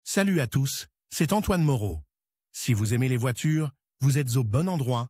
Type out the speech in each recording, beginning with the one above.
Salut à tous, c'est Antoine Moreau. Si vous aimez les voitures, vous êtes au bon endroit.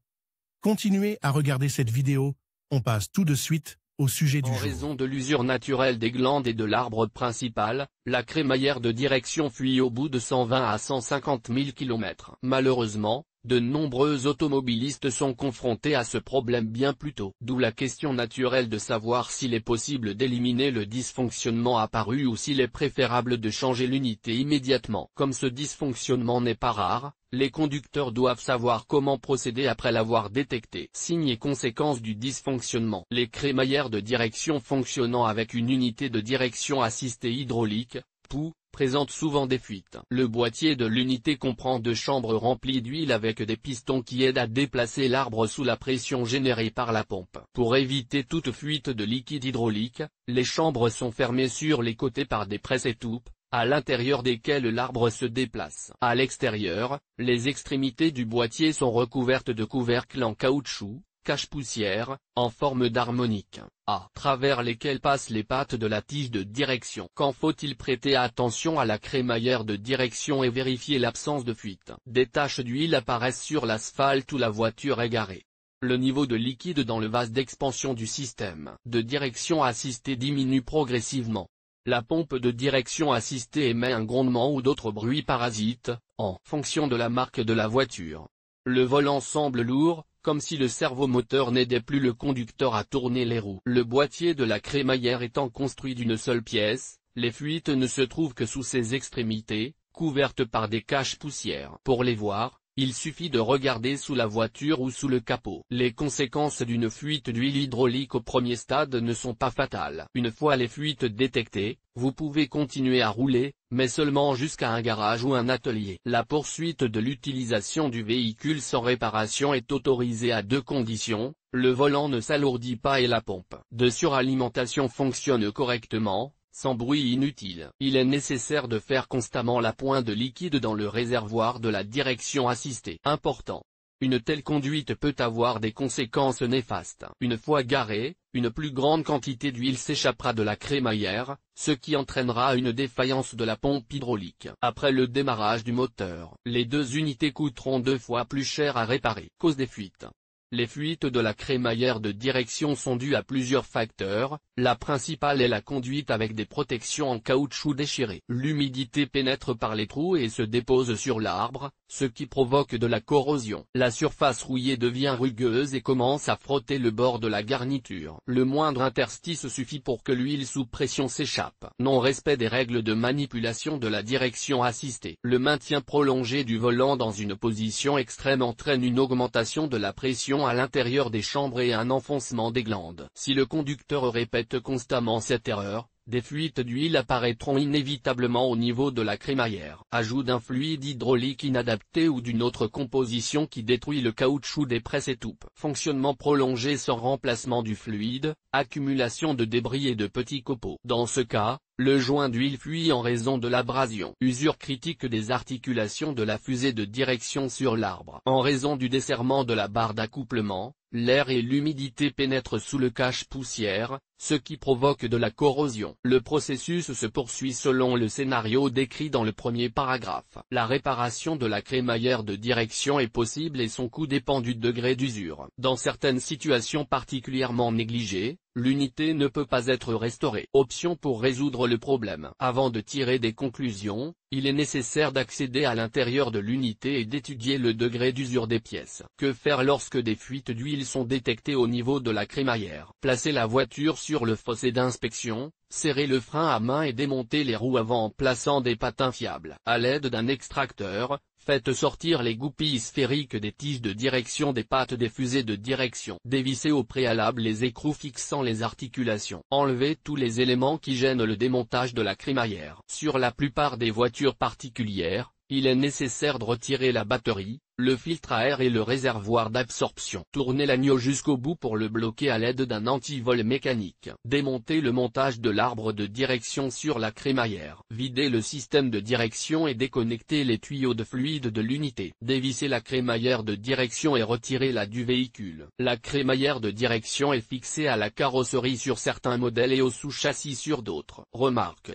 Continuez à regarder cette vidéo, on passe tout de suite au sujet du jour. En raison de l'usure naturelle des glandes et de l'arbre principal, la crémaillère de direction fuit au bout de 120 à 150 000 km. Malheureusement, de nombreux automobilistes sont confrontés à ce problème bien plus tôt. D'où la question naturelle de savoir s'il est possible d'éliminer le dysfonctionnement apparu ou s'il est préférable de changer l'unité immédiatement. Comme ce dysfonctionnement n'est pas rare, les conducteurs doivent savoir comment procéder après l'avoir détecté. Signes et conséquences du dysfonctionnement. Les crémaillères de direction fonctionnant avec une unité de direction assistée hydraulique, POU, présentent souvent des fuites. Le boîtier de l'unité comprend deux chambres remplies d'huile avec des pistons qui aident à déplacer l'arbre sous la pression générée par la pompe. Pour éviter toute fuite de liquide hydraulique, les chambres sont fermées sur les côtés par des presse-étoupes, à l'intérieur desquelles l'arbre se déplace. À l'extérieur, les extrémités du boîtier sont recouvertes de couvercles en caoutchouc, cache-poussière, en forme d'harmonique, à travers lesquels passent les pattes de la tige de direction. Quand faut-il prêter attention à la crémaillère de direction et vérifier l'absence de fuite? Des taches d'huile apparaissent sur l'asphalte où la voiture est garée. Le niveau de liquide dans le vase d'expansion du système de direction assistée diminue progressivement. La pompe de direction assistée émet un grondement ou d'autres bruits parasites, en fonction de la marque de la voiture. Le volant semble lourd, comme si le servomoteur n'aidait plus le conducteur à tourner les roues. Le boîtier de la crémaillère étant construit d'une seule pièce, les fuites ne se trouvent que sous ses extrémités, couvertes par des caches-poussières. Pour les voir, il suffit de regarder sous la voiture ou sous le capot. Les conséquences d'une fuite d'huile hydraulique au premier stade ne sont pas fatales. Une fois les fuites détectées, vous pouvez continuer à rouler, mais seulement jusqu'à un garage ou un atelier. La poursuite de l'utilisation du véhicule sans réparation est autorisée à deux conditions: le volant ne s'alourdit pas et la pompe de suralimentation fonctionne correctement, sans bruit inutile. Il est nécessaire de faire constamment la pointe de liquide dans le réservoir de la direction assistée. Important. Une telle conduite peut avoir des conséquences néfastes. Une fois garée, une plus grande quantité d'huile s'échappera de la crémaillère, ce qui entraînera une défaillance de la pompe hydraulique. Après le démarrage du moteur, les deux unités coûteront 2 fois plus cher à réparer. Cause des fuites. Les fuites de la crémaillère de direction sont dues à plusieurs facteurs. La principale est la conduite avec des protections en caoutchouc déchirées. L'humidité pénètre par les trous et se dépose sur l'arbre, ce qui provoque de la corrosion. La surface rouillée devient rugueuse et commence à frotter le bord de la garniture. Le moindre interstice suffit pour que l'huile sous pression s'échappe. Non-respect des règles de manipulation de la direction assistée. Le maintien prolongé du volant dans une position extrême entraîne une augmentation de la pression à l'intérieur des chambres et un enfoncement des glandes. Si le conducteur répète constamment cette erreur, des fuites d'huile apparaîtront inévitablement au niveau de la crémaillère. Ajout d'un fluide hydraulique inadapté ou d'une autre composition qui détruit le caoutchouc des presse-étoupes. Fonctionnement prolongé sans remplacement du fluide, accumulation de débris et de petits copeaux. Dans ce cas, le joint d'huile fuit en raison de l'abrasion. Usure critique des articulations de la fusée de direction sur l'arbre. En raison du desserrement de la barre d'accouplement, l'air et l'humidité pénètrent sous le cache-poussière, ce qui provoque de la corrosion. Le processus se poursuit selon le scénario décrit dans le premier paragraphe. La réparation de la crémaillère de direction est possible et son coût dépend du degré d'usure. Dans certaines situations particulièrement négligées, l'unité ne peut pas être restaurée. Option pour résoudre le problème. Avant de tirer des conclusions, il est nécessaire d'accéder à l'intérieur de l'unité et d'étudier le degré d'usure des pièces. Que faire lorsque des fuites d'huile sont détectées au niveau de la crémaillère? Placer la voiture sur le fossé d'inspection, serrer le frein à main et démonter les roues avant en plaçant des patins fiables. À l'aide d'un extracteur, faites sortir les goupilles sphériques des tiges de direction des pattes des fusées de direction. Dévissez au préalable les écrous fixant les articulations. Enlevez tous les éléments qui gênent le démontage de la crémaillère. Sur la plupart des voitures particulières, il est nécessaire de retirer la batterie, le filtre à air et le réservoir d'absorption. Tournez l'agneau jusqu'au bout pour le bloquer à l'aide d'un antivol mécanique. Démontez le montage de l'arbre de direction sur la crémaillère. Videz le système de direction et déconnectez les tuyaux de fluide de l'unité. Dévissez la crémaillère de direction et retirez-la du véhicule. La crémaillère de direction est fixée à la carrosserie sur certains modèles et au sous-châssis sur d'autres. Remarque.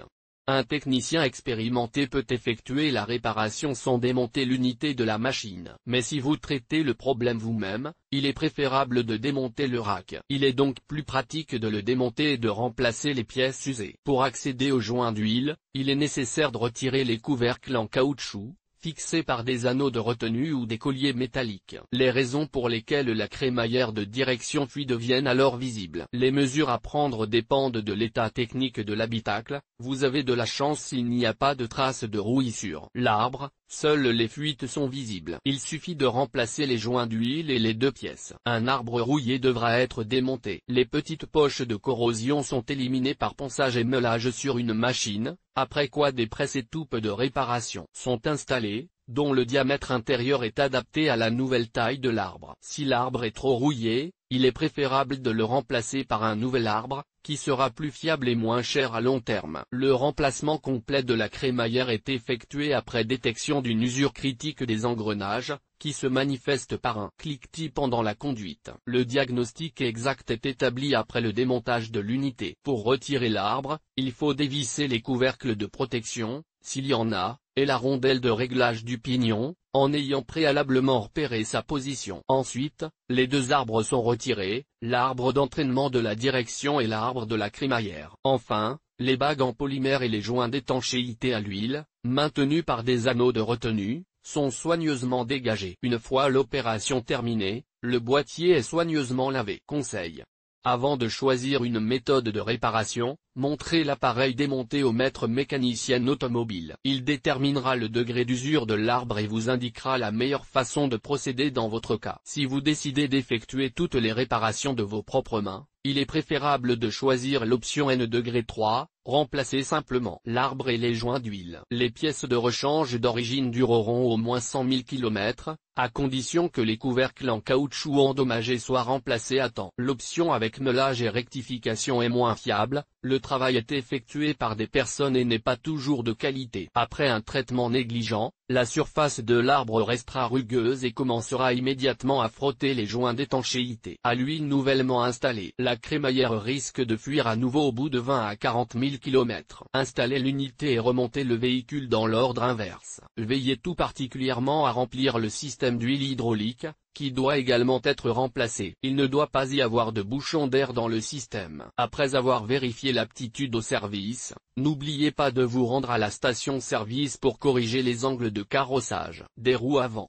Un technicien expérimenté peut effectuer la réparation sans démonter l'unité de la machine. Mais si vous traitez le problème vous-même, il est préférable de démonter le rack. Il est donc plus pratique de le démonter et de remplacer les pièces usées. Pour accéder aux joints d'huile, il est nécessaire de retirer les couvercles en caoutchouc, fixés par des anneaux de retenue ou des colliers métalliques. Les raisons pour lesquelles la crémaillère de direction fuit deviennent alors visibles. Les mesures à prendre dépendent de l'état technique de l'habitacle. Vous avez de la chance s'il n'y a pas de traces de rouille sur l'arbre, seules les fuites sont visibles. Il suffit de remplacer les joints d'huile et les deux pièces. Un arbre rouillé devra être démonté. Les petites poches de corrosion sont éliminées par ponçage et meulage sur une machine, après quoi des presse-étoupes de réparation sont installées, dont le diamètre intérieur est adapté à la nouvelle taille de l'arbre. Si l'arbre est trop rouillé, il est préférable de le remplacer par un nouvel arbre, qui sera plus fiable et moins cher à long terme. Le remplacement complet de la crémaillère est effectué après détection d'une usure critique des engrenages, qui se manifeste par un cliquetis pendant la conduite. Le diagnostic exact est établi après le démontage de l'unité. Pour retirer l'arbre, il faut dévisser les couvercles de protection, s'il y en a, et la rondelle de réglage du pignon, en ayant préalablement repéré sa position. Ensuite, les deux arbres sont retirés, l'arbre d'entraînement de la direction et l'arbre de la crémaillère. Enfin, les bagues en polymère et les joints d'étanchéité à l'huile, maintenus par des anneaux de retenue, sont soigneusement dégagés. Une fois l'opération terminée, le boîtier est soigneusement lavé. Conseil. Avant de choisir une méthode de réparation, montrez l'appareil démonté au maître mécanicien automobile. Il déterminera le degré d'usure de l'arbre et vous indiquera la meilleure façon de procéder dans votre cas. Si vous décidez d'effectuer toutes les réparations de vos propres mains, il est préférable de choisir l'option N°3, remplacer simplement l'arbre et les joints d'huile. Les pièces de rechange d'origine dureront au moins 100 000 km, à condition que les couvercles en caoutchouc endommagés soient remplacés à temps. L'option avec meulage et rectification est moins fiable, le travail est effectué par des personnes et n'est pas toujours de qualité. Après un traitement négligent, la surface de l'arbre restera rugueuse et commencera immédiatement à frotter les joints d'étanchéité. À l'huile nouvellement installée, la crémaillère risque de fuir à nouveau au bout de 20 à 40 000 km. Installez l'unité et remontez le véhicule dans l'ordre inverse. Veillez tout particulièrement à remplir le système d'huile hydraulique, qui doit également être remplacé. Il ne doit pas y avoir de bouchon d'air dans le système. Après avoir vérifié l'aptitude au service, n'oubliez pas de vous rendre à la station-service pour corriger les angles de carrossage des roues avant.